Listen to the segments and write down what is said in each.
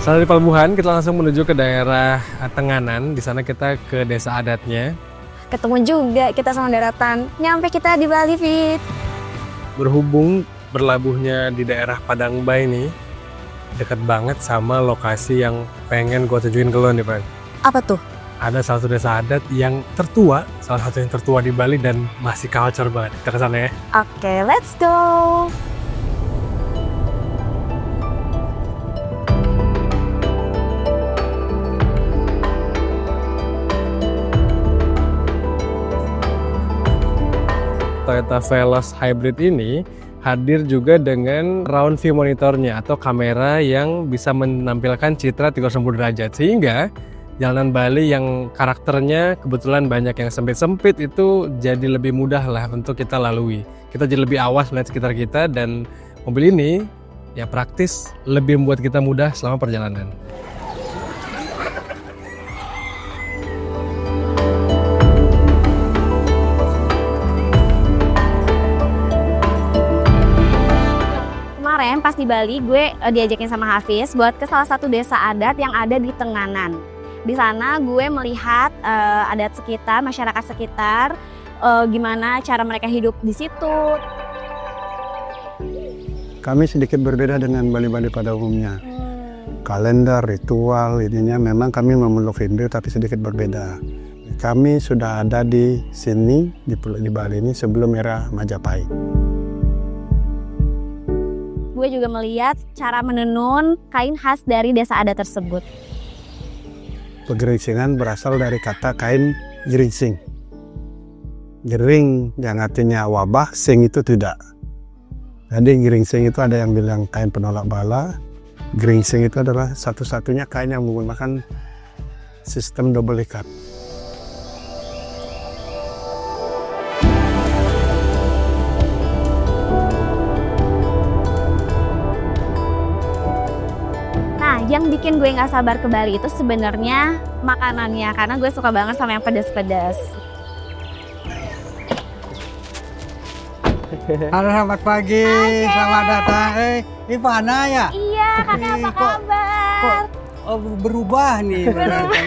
Setelah di Pelabuhan, kita langsung menuju ke daerah Tenganan. Di sana kita ke desa adatnya. Ketemu juga kita sama daratan. Nyampe kita di Bali, Fit. Berhubung berlabuhnya di daerah Padangbai nih, dekat banget sama lokasi yang pengen gue tunjukin ke lo nih, Pan. Apa tuh? Ada salah satu desa adat yang tertua, salah satu yang tertua di Bali dan masih culture banget. Kita ke sana ya. Oke, let's go. Toyota Veloz Hybrid ini hadir juga dengan round view monitornya atau kamera yang bisa menampilkan citra 360 derajat, sehingga jalanan Bali yang karakternya kebetulan banyak yang sempit-sempit itu jadi lebih mudah lah untuk kita lalui. Kita jadi lebih awas melihat sekitar kita, dan mobil ini ya praktis lebih membuat kita mudah selama perjalanan. Kemarin pas di Bali, gue diajakin sama Hafiz buat ke salah satu desa adat yang ada di Tenganan. Di sana gue melihat adat sekitar, masyarakat sekitar, gimana cara mereka hidup di situ. Kami sedikit berbeda dengan Bali-Bali pada umumnya. Kalender, ritual, ininya memang kami memeluk Hindu tapi sedikit berbeda. Kami sudah ada di sini, di Bali ini sebelum era Majapahit. Gue juga melihat cara menenun kain khas dari desa adat tersebut. Pegeringsingan berasal dari kata kain geringsing. Gering yang artinya wabah, sing itu tidak. Jadi geringsing itu ada yang bilang kain penolak bala. Geringsing itu adalah satu-satunya kain yang menggunakan sistem double ikat. Yang bikin gue nggak sabar ke Bali itu sebenarnya makanannya, karena gue suka banget sama yang pedas-pedas. Halo, selamat pagi, selamat datang. Ivana ya? Iya, kakak apa kabar? Oh, berubah nih,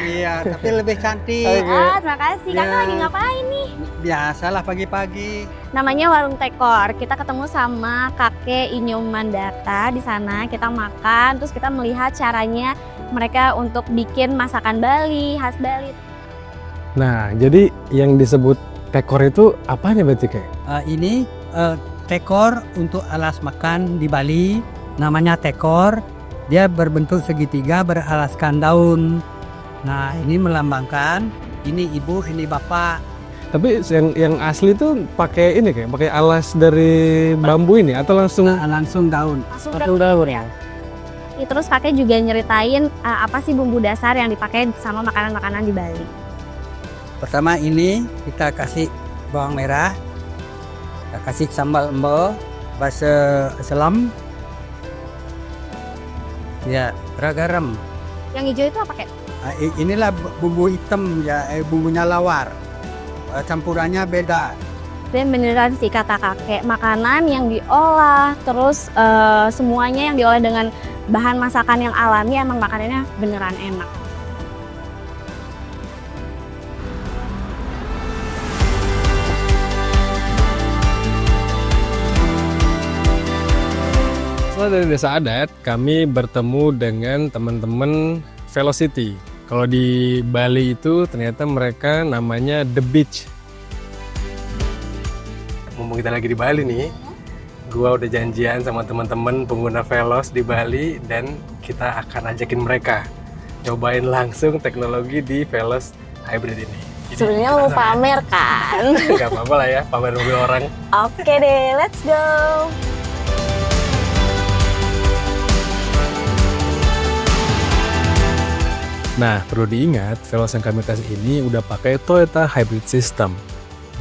iya, tapi lebih cantik. Terima kasih. Kakak Ya. lagi ngapain nih? Biasalah pagi-pagi. Namanya Warung Tekor. Kita ketemu sama kakek Inyo Mandata di sana. Kita makan, terus kita melihat caranya mereka untuk bikin masakan Bali, khas Bali. Nah, jadi yang disebut tekor itu apanya berarti, kayak? Ini tekor untuk alas makan di Bali, namanya tekor. Dia berbentuk segitiga beralaskan daun. Nah, ini melambangkan ini ibu, ini bapak. Tapi yang asli tuh pakai ini, kayak pakai alas dari bambu ini atau langsung Langsung daun. Langsung daun ya. Terus kakek juga nyeritain apa sih bumbu dasar yang dipakai sama makanan-makanan di Bali. Pertama ini kita kasih bawang merah, kita kasih sambal embo, basa selam, ya garam. Yang hijau itu apa, Kek? Inilah bumbu hitam ya, bumbunya lawar. Campurannya beda. Dan beneran sih kata kakek, makanan yang diolah, terus semuanya yang diolah dengan bahan masakan yang alami, emang makanannya beneran enak. Setelah dari desa adat, kami bertemu dengan teman-teman Velocity. Kalau di Bali itu ternyata mereka namanya The Beach. Mumpung kita lagi di Bali nih, gua udah janjian sama teman-teman pengguna Veloz di Bali dan kita akan ajakin mereka cobain langsung teknologi di Veloz Hybrid ini. Sebenarnya mau pamer kan? Gak apa-apa lah ya, pamer mobil orang. Oke deh, let's go. Nah, perlu diingat, Veloz yang kami tes ini udah pakai Toyota Hybrid System.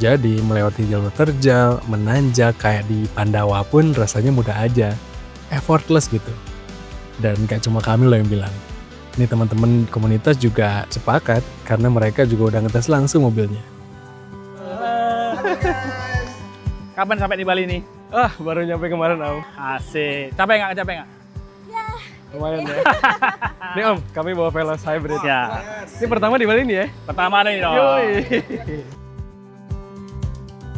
Jadi, melewati jalur terjal, menanjak kayak di Pandawa pun rasanya mudah aja. Effortless gitu. Dan gak cuma kami loh yang bilang. Ini teman-teman komunitas juga sepakat karena mereka juga udah ngetes langsung mobilnya. Kapan sampai di Bali nih? Baru nyampe kemarin, Om. Asik. Capek nggak? Lumayan ya. Nih Om, kami bawa Veloz Hybrid. Ya, Ini pertama di Bali nih ya? pertama nih dong. Yoi.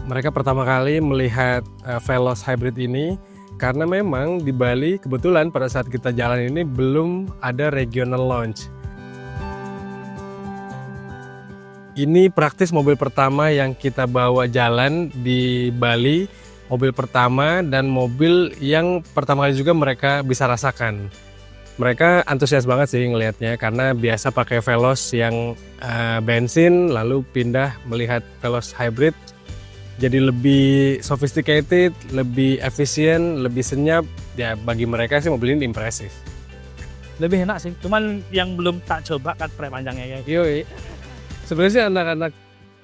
Mereka pertama kali melihat Veloz Hybrid ini karena memang di Bali kebetulan pada saat kita jalan ini belum ada regional launch. Ini praktis mobil pertama yang kita bawa jalan di Bali, mobil pertama dan mobil yang pertama kali juga mereka bisa rasakan. Mereka antusias banget sih ngelihatnya karena biasa pakai Veloz yang bensin lalu pindah melihat Veloz Hybrid jadi lebih sophisticated, lebih efisien, lebih senyap. Ya bagi mereka sih mobil ini impresif. Lebih enak sih, cuman yang belum tak coba kan frame panjangnya ya. Yoi. Sebenarnya sih anak-anak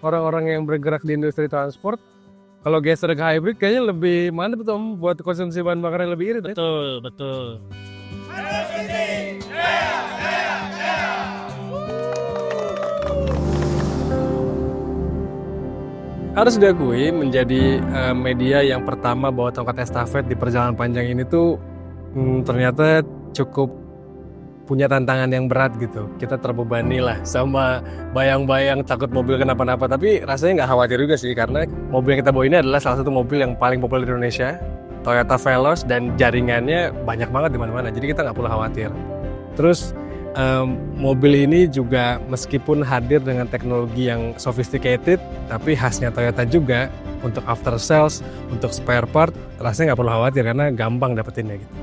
orang-orang yang bergerak di industri transport kalau geser ke hybrid kayaknya lebih mantap tuh Om, buat konsumsi bahan bakar yang lebih irit ya. Betul, betul. Harus diakui menjadi media yang pertama bawa tongkat estafet di perjalanan panjang ini tuh ternyata cukup punya tantangan yang berat gitu. Kita terbebani lah sama bayang-bayang takut mobil kenapa-napa. Tapi rasanya nggak khawatir juga sih karena mobil yang kita bawa ini adalah salah satu mobil yang paling populer di Indonesia, Toyota Veloz, dan jaringannya banyak banget di mana-mana. Jadi kita nggak perlu khawatir. Terus mobil ini juga meskipun hadir dengan teknologi yang sophisticated, tapi khasnya Toyota juga untuk after sales, untuk spare part, rasanya nggak perlu khawatir karena gampang dapetinnya gitu.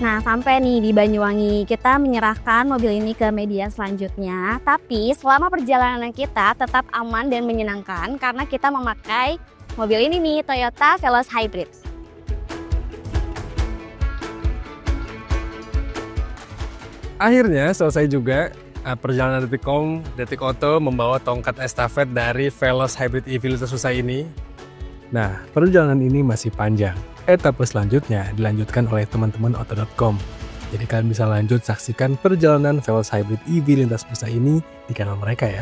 Nah, sampai nih di Banyuwangi, kita menyerahkan mobil ini ke media selanjutnya. Tapi selama perjalanan kita tetap aman dan menyenangkan karena kita memakai mobil ini nih, Toyota Veloz Hybrid. Akhirnya selesai juga perjalanan Detik Auto membawa tongkat estafet dari Veloz Hybrid EV tersusah ini. Nah, perjalanan ini masih panjang. Etape selanjutnya dilanjutkan oleh teman-teman Auto.com. Jadi kalian bisa lanjut saksikan perjalanan Veloz Hybrid EV lintas masa ini di kanal mereka ya.